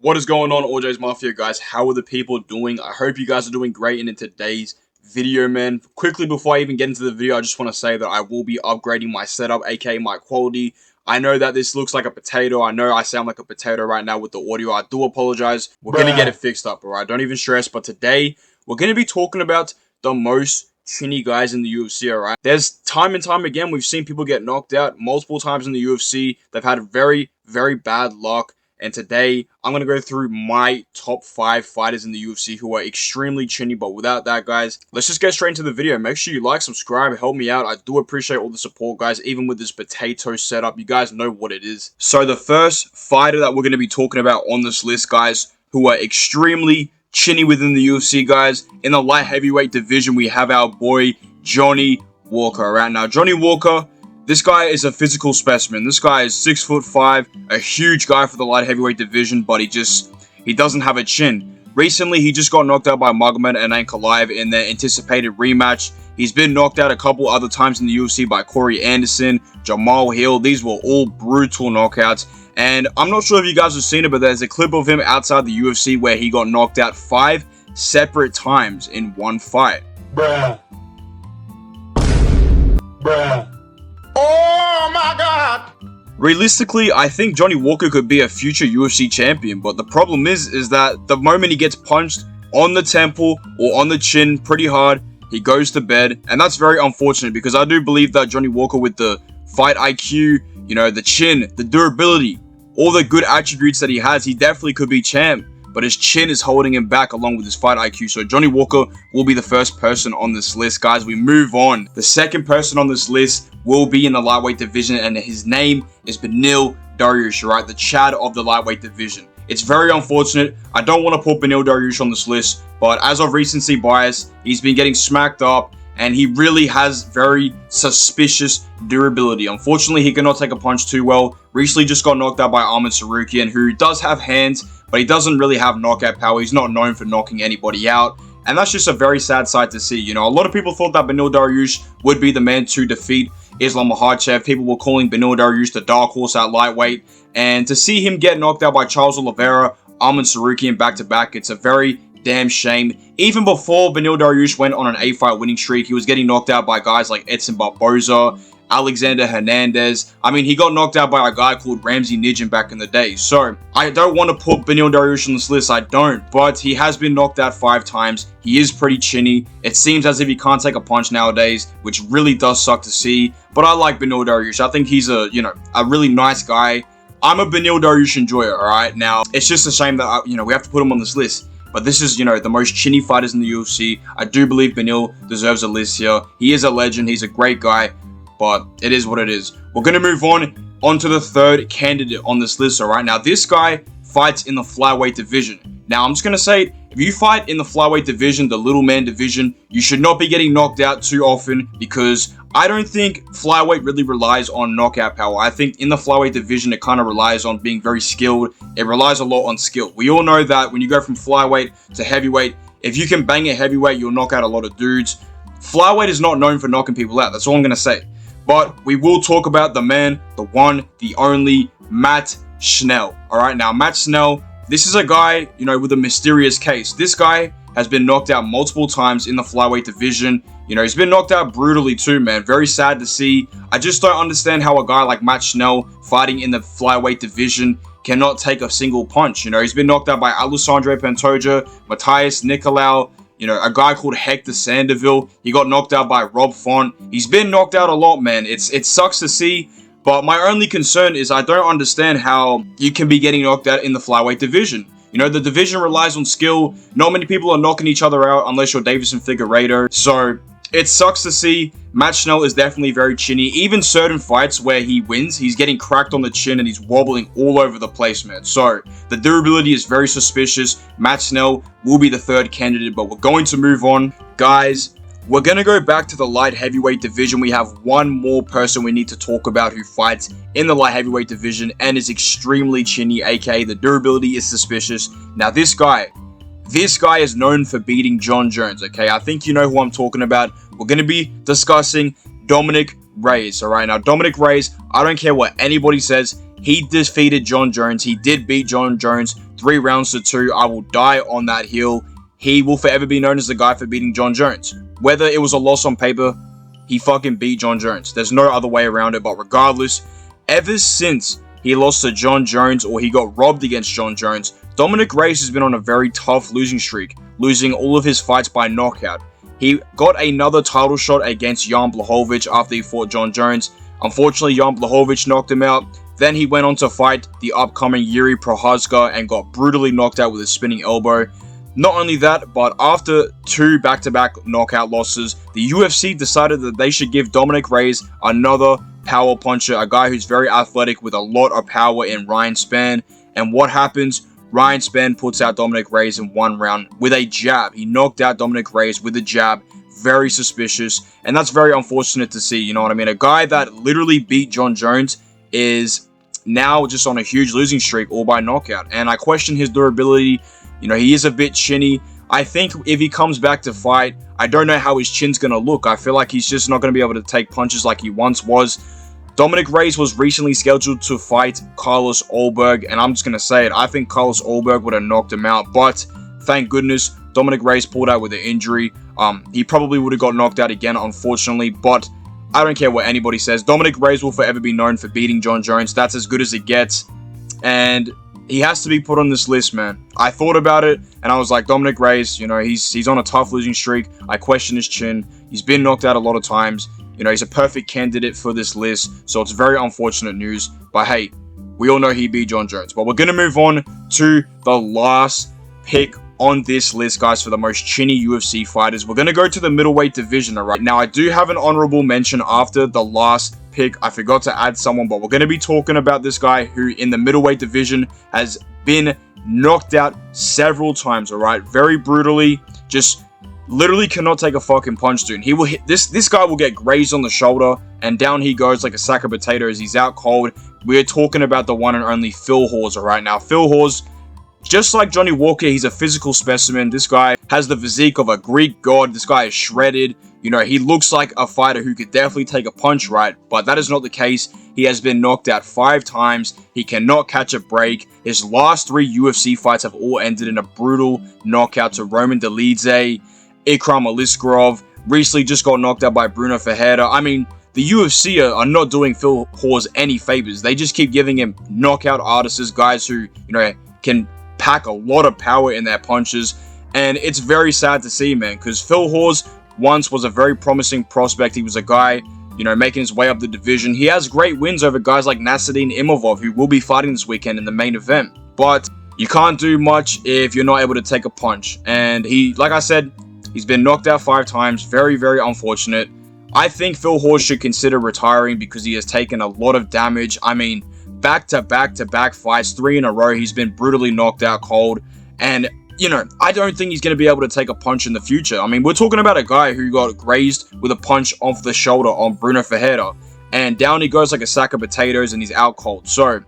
What is going on, ALGORIDGMO Mafia, guys? How are the people doing? I hope you guys are doing great. And in today's video, man, quickly before I even get into the video, I just want to say that I will be upgrading my setup, aka my quality. I know that this looks like a potato. I know I sound like a potato right now with the audio. I do apologize. We're going to get it fixed up, alright? Don't even stress. But today, we're going to be talking about the most Chinny guys in the UFC, alright? There's time and time again, we've seen people get knocked out multiple times in the UFC. They've had very, very bad luck. And today, I'm going to go through my top 5 fighters in the UFC who are extremely Chinny. But without that, guys, let's just get straight into the video. Make sure you like, subscribe, help me out. I do appreciate all the support, guys, even with this potato setup. You guys know what it is. So the first fighter that we're going to be talking about on this list, guys, who are extremely Chinny within the UFC, guys. In the light heavyweight division, we have our boy, Johnny Walker. Right now, Johnny Walker, this guy is a physical specimen. This guy is 6'5", a huge guy for the light heavyweight division, but he doesn't have a chin. Recently, he just got knocked out by Magomed Ankalaev in their anticipated rematch. He's been knocked out a couple other times in the UFC by Corey Anderson, Jamal Hill. These were all brutal knockouts. And I'm not sure if you guys have seen it, but there's a clip of him outside the UFC where he got knocked out 5 separate times in one fight. Bruh. Oh my God! Realistically, I think Johnny Walker could be a future UFC champion, but the problem is that the moment he gets punched on the temple or on the chin pretty hard, he goes to bed, and that's very unfortunate because I do believe that Johnny Walker, with the fight IQ, you know, the chin, the durability, all the good attributes that he has, he definitely could be champ. But his chin is holding him back along with his fight IQ. So Johnny Walker will be the first person on this list, guys. We move on. The second person on this list will be in the lightweight division, and his name is Beneil Dariush, right? The Chad of the lightweight division. It's very unfortunate. I don't want to put Beneil Dariush on this list, but as of recency bias, he's been getting smacked up, and he really has very suspicious durability. Unfortunately, he cannot take a punch too well. Recently just got knocked out by Arman Tsarukyan, who does have hands, but he doesn't really have knockout power. He's not known for knocking anybody out. And that's just a very sad sight to see. You know, a lot of people thought that Beneil Dariush would be the man to defeat Islam Makhachev. People were calling Beneil Dariush the dark horse at lightweight. And to see him get knocked out by Charles Oliveira, Arman Tsarukyan back-to-back, it's a very damn shame. Even before Beneil Dariush went on an 8-fight winning streak, he was getting knocked out by guys like Edson Barboza, Alexander Hernandez. I mean, he got knocked out by a guy called Ramsey Nijem back in the day. So, I don't want to put Beneil Dariush on this list, I don't. But he has been knocked out 5 times. He is pretty Chinny. It seems as if he can't take a punch nowadays, which really does suck to see. But I like Beneil Dariush. I think he's a really nice guy. I'm a Beneil Dariush enjoyer, alright? Now, it's just a shame that, we have to put him on this list. But this is, the most Chinny fighters in the UFC. I do believe Beneil deserves a list here. He is a legend. He's a great guy. But it is what it is. We're going to move on to the third candidate on this list, alright? Now, this guy fights in the flyweight division. Now, I'm just going to say, if you fight in the flyweight division, the little man division, you should not be getting knocked out too often, because I don't think flyweight really relies on knockout power. I think in the flyweight division, it kind of relies on being very skilled. It relies a lot on skill. We all know that when you go from flyweight to heavyweight, if you can bang a heavyweight, you'll knock out a lot of dudes. Flyweight is not known for knocking people out. That's all I'm going to say. But we will talk about the man, the one, the only, Matt Schnell. Alright, now Matt Schnell, this is a guy, with a mysterious case. This guy has been knocked out multiple times in the flyweight division. He's been knocked out brutally too, man. Very sad to see. I just don't understand how a guy like Matt Schnell fighting in the flyweight division cannot take a single punch. He's been knocked out by Alessandro Pantoja, Matthias Nicolau, a guy called Hector Sandoval. He got knocked out by Rob Font. He's been knocked out a lot, man. It sucks to see, but my only concern is I don't understand how you can be getting knocked out in the flyweight division. The division relies on skill. Not many people are knocking each other out unless you're Davison Figueiredo. So, it sucks to see. Matt Schnell is definitely very Chinny. Even certain fights where he wins, he's getting cracked on the chin and he's wobbling all over the place, man. So, the durability is very suspicious. Matt Schnell will be the third candidate, but we're going to move on. Guys, we're going to go back to the light heavyweight division. We have one more person we need to talk about who fights in the light heavyweight division and is extremely Chinny, aka the durability is suspicious. Now, this guy is known for beating John Jones, okay? I think you know who I'm talking about. We're going to be discussing Dominick Reyes, alright? Now, Dominick Reyes, I don't care what anybody says, He defeated Jon Jones. He did beat Jon Jones 3 rounds to 2. I will die on that hill. He will forever be known as the guy for beating Jon Jones. Whether it was a loss on paper, he fucking beat Jon Jones. There's no other way around it. But regardless, ever since he lost to Jon Jones, or he got robbed against Jon Jones, Dominick Reyes has been on a very tough losing streak, losing all of his fights by knockout. He got another title shot against Jan Blachowicz after he fought Jon Jones. Unfortunately, Jan Blachowicz knocked him out. Then he went on to fight the upcoming Yuri Prochazka and got brutally knocked out with a spinning elbow. Not only that, but after 2 back-to-back knockout losses, the UFC decided that they should give Dominick Reyes another power puncher, a guy who's very athletic with a lot of power in Ryan Spann. And what happens? Ryan Spann puts out Dominick Reyes in 1 round with a jab. He knocked out Dominick Reyes with a jab. Very suspicious, and that's very unfortunate to see, you know what I mean? A guy that literally beat Jon Jones is now just on a huge losing streak, all by knockout. And I question his durability. You know, he is a bit chinny. I think if he comes back to fight, I don't know how his chin's going to look. I feel like he's just not going to be able to take punches like he once was. Dominick Reyes was recently scheduled to fight Carlos Ulberg, and I'm just going to say it. I think Carlos Ulberg would have knocked him out, but thank goodness Dominick Reyes pulled out with an injury. He probably would have got knocked out again, unfortunately, but I don't care what anybody says. Dominick Reyes will forever be known for beating Jon Jones. That's as good as it gets, and he has to be put on this list, man. I thought about it, and I was like, Dominick Reyes, you know, he's on a tough losing streak. I question his chin. He's been knocked out a lot of times. You know, he's a perfect candidate for this list, so it's very unfortunate news. But hey, we all know he beat Jon Jones. But we're going to move on to the last pick on this list, guys, for the most chinny UFC fighters. We're going to go to the middleweight division, all right? Now, I do have an honorable mention after the last pick. I forgot to add someone, but we're going to be talking about this guy who in the middleweight division has been knocked out several times, all right? Very brutally, just literally cannot take a fucking punch, dude. He will hit this guy will get grazed on the shoulder, and down he goes like a sack of potatoes. He's out cold. We're talking about the one and only Phil Hawes, all right? Now, Phil Hawes, just like Johnny Walker, he's a physical specimen. This guy has the physique of a Greek god. This guy is shredded. You know, he looks like a fighter who could definitely take a punch, right? But that is not the case. He has been knocked out 5 times. He cannot catch a break. His last 3 UFC fights have all ended in a brutal knockout to Roman Dolidze, Ikram Aliskerov. Recently just got knocked out by Bruno Ferreira. I mean, the UFC are not doing Phil Hawes any favors. They just keep giving him knockout artists, guys who, you know, can pack a lot of power in their punches. And it's very sad to see, man, because Phil Hawes once was a very promising prospect. He was a guy, you know, making his way up the division. He has great wins over guys like Nasruddin Imavov, who will be fighting this weekend in the main event. But you can't do much if you're not able to take a punch. And he, like I said, he's been knocked out 5 times. Very, very unfortunate. I think Phil Hawes should consider retiring because he has taken a lot of damage. I mean, back-to-back fights, 3 in a row. He's been brutally knocked out cold. And, you know, I don't think he's going to be able to take a punch in the future. I mean, we're talking about a guy who got grazed with a punch off the shoulder on Bruno Ferreira. And down he goes like a sack of potatoes and he's out cold. So,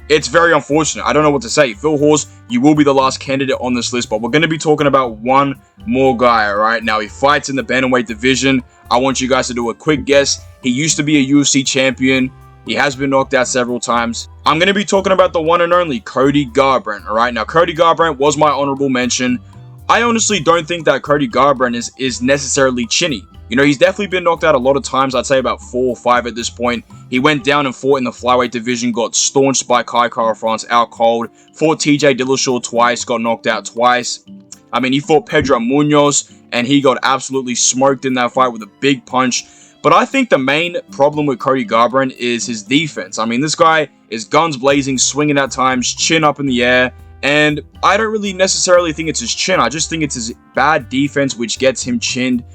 it's very unfortunate. I don't know what to say. Phil Hawes, you will be the last candidate on this list, but we're going to be talking about one more guy, all right? Now, he fights in the bantamweight division. I want you guys to do a quick guess. He used to be a UFC champion. He has been knocked out several times. I'm going to be talking about the one and only Cody Garbrandt, all right? Now, Cody Garbrandt was my honorable mention. I honestly don't think that Cody Garbrandt is necessarily chinny. You know, he's definitely been knocked out a lot of times. I'd say about 4 or 5 at this point. He went down and fought in the flyweight division, got staunched by Kai Kara-France out cold. Fought TJ Dillashaw twice, got knocked out twice. I mean, he fought Pedro Munoz, and he got absolutely smoked in that fight with a big punch. But I think the main problem with Cody Garbrandt is his defense. I mean, this guy is guns blazing, swinging at times, chin up in the air. And I don't really necessarily think it's his chin. I just think it's his bad defense which gets him chinned.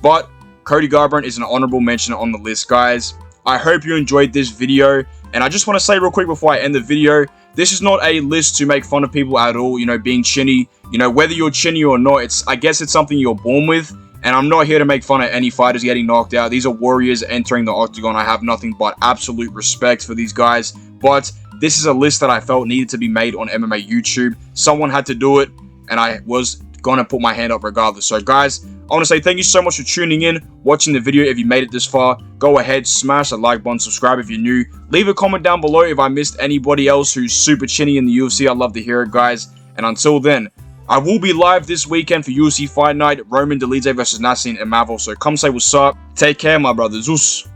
But Cody Garbrandt is an honorable mention on the list, guys. I hope you enjoyed this video. And I just want to say real quick before I end the video, this is not a list to make fun of people at all, you know, being chinny. You know, whether you're chinny or not, I guess it's something you're born with. And I'm not here to make fun of any fighters getting knocked out. These are warriors entering the octagon. I have nothing but absolute respect for these guys. But this is a list that I felt needed to be made on MMA YouTube. Someone had to do it, and I was going to put my hand up regardless. So, guys, I want to say thank you so much for tuning in, watching the video. If you made it this far, go ahead, smash that like button, subscribe if you're new. Leave a comment down below if I missed anybody else who's super chinny in the UFC. I'd love to hear it, guys. And until then, I will be live this weekend for UFC Fight Night, Roman Dolidze versus Nassim Imavov. So come say what's up. Take care, my brothers. Zeus.